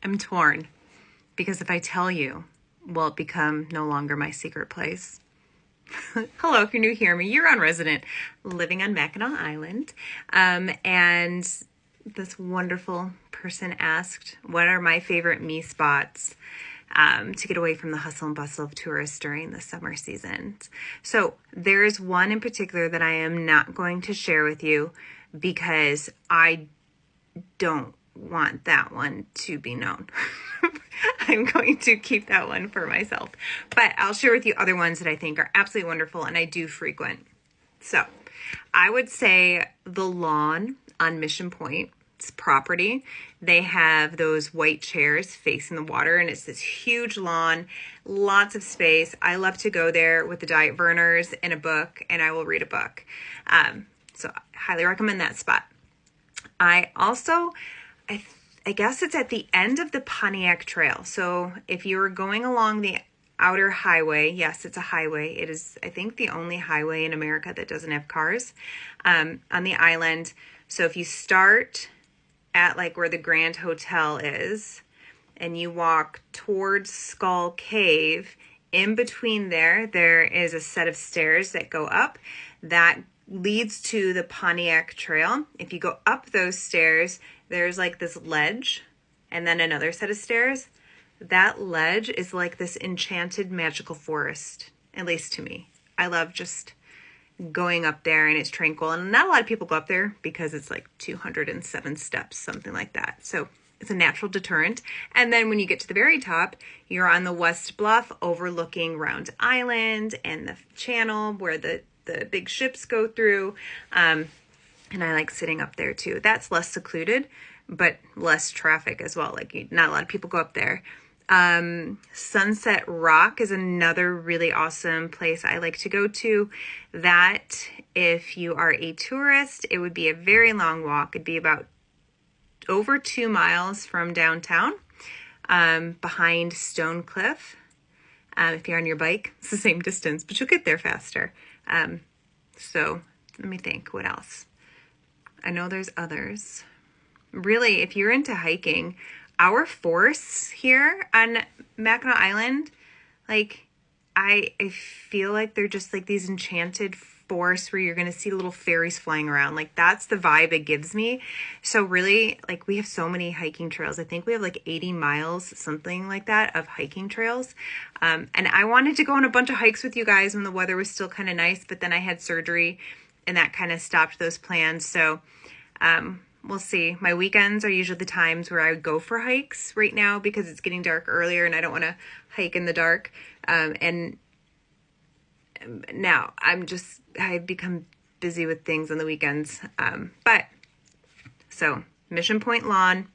I'm torn because if I tell you, will it become no longer my secret place? Hello, if you're new here, I'm a year-round resident living on Mackinac Island. And this wonderful person asked, what are my favorite me spots to get away from the hustle and bustle of tourists during the summer season? So there's one in particular that I am not going to share with you because I don't want that one to be known. I'm going to keep that one for myself, but I'll share with you other ones that I think are absolutely wonderful and I do frequent. So I would say the lawn on Mission Point's property. They have those white chairs facing the water and it's this huge lawn, lots of space. I love to go there with the Diet Verners and a book, and I will read a book. So I highly recommend that spot. I guess it's at the end of the Pontiac Trail. So if you were going along the outer highway, yes, it's a highway. It is, I think, the only highway in America that doesn't have cars on the island. So if you start at like where the Grand Hotel is and you walk towards Skull Cave, in between there is a set of stairs that go up that leads to the Pontiac Trail. If you go up those stairs, there's like this ledge and then another set of stairs. That ledge is like this enchanted magical forest, at least to me. I love just going up there and it's tranquil. And not a lot of people go up there because it's like 207 steps, something like that. So it's a natural deterrent. And then when you get to the very top, you're on the West Bluff overlooking Round Island and the channel where the big ships go through. And I like sitting up there too. That's less secluded, but less traffic as well. Like not a lot of people go up there. Sunset Rock is another really awesome place I like to go to. That if you are a tourist, it would be a very long walk. It'd be about over 2 miles from downtown, behind Stone Cliff. If you're on your bike, it's the same distance, but you'll get there faster. So let me think, what else? I know there's others. Really, if you're into hiking, our forests here on Mackinac Island, like I feel like they're just like these enchanted forests where you're going to see little fairies flying around. Like that's the vibe it gives me. So really, like we have so many hiking trails. I think we have like 80 miles, something like that, of hiking trails. And I wanted to go on a bunch of hikes with you guys when the weather was still kind of nice, but then I had surgery and that kind of stopped those plans. So we'll see. My weekends are usually the times where I would go for hikes right now because it's getting dark earlier and I don't want to hike in the dark. And now I've become busy with things on the weekends. So Mission Point Lawn,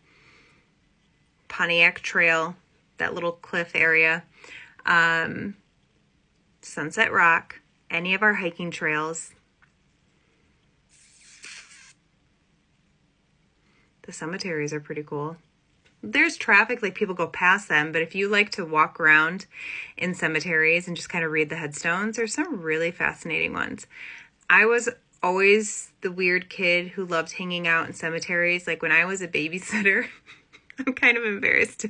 Pontiac Trail, that little cliff area, Sunset Rock, any of our hiking trails. The cemeteries are pretty cool. There's traffic, like people go past them, but if you like to walk around in cemeteries and just kind of read the headstones, there's some really fascinating ones. I was always the weird kid who loved hanging out in cemeteries. Like when I was a babysitter, I'm kind of embarrassed.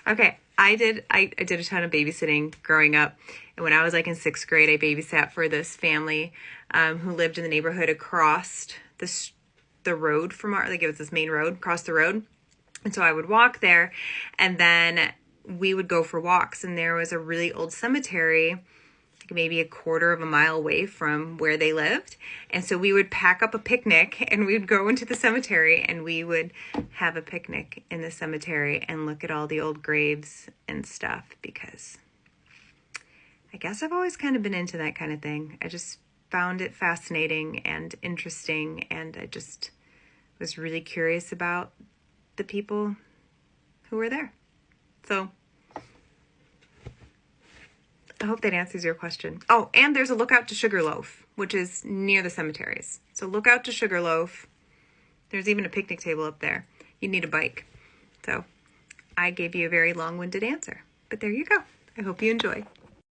Okay, I did a ton of babysitting growing up. And when I was like in 6th grade, I babysat for this family who lived in the neighborhood across the road from like it was this main road, across the road. And so I would walk there and then we would go for walks. And there was a really old cemetery, like maybe a quarter of a mile away from where they lived. And so we would pack up a picnic and we'd go into the cemetery and we would have a picnic in the cemetery and look at all the old graves and stuff, because I guess I've always kind of been into that kind of thing. I just found it fascinating and interesting. And I just was really curious about the people who were there. So I hope that answers your question. Oh, and there's a Lookout to Sugarloaf, which is near the cemeteries. So Lookout to Sugarloaf. There's even a picnic table up there. You need a bike. So I gave you a very long-winded answer, but there you go. I hope you enjoy.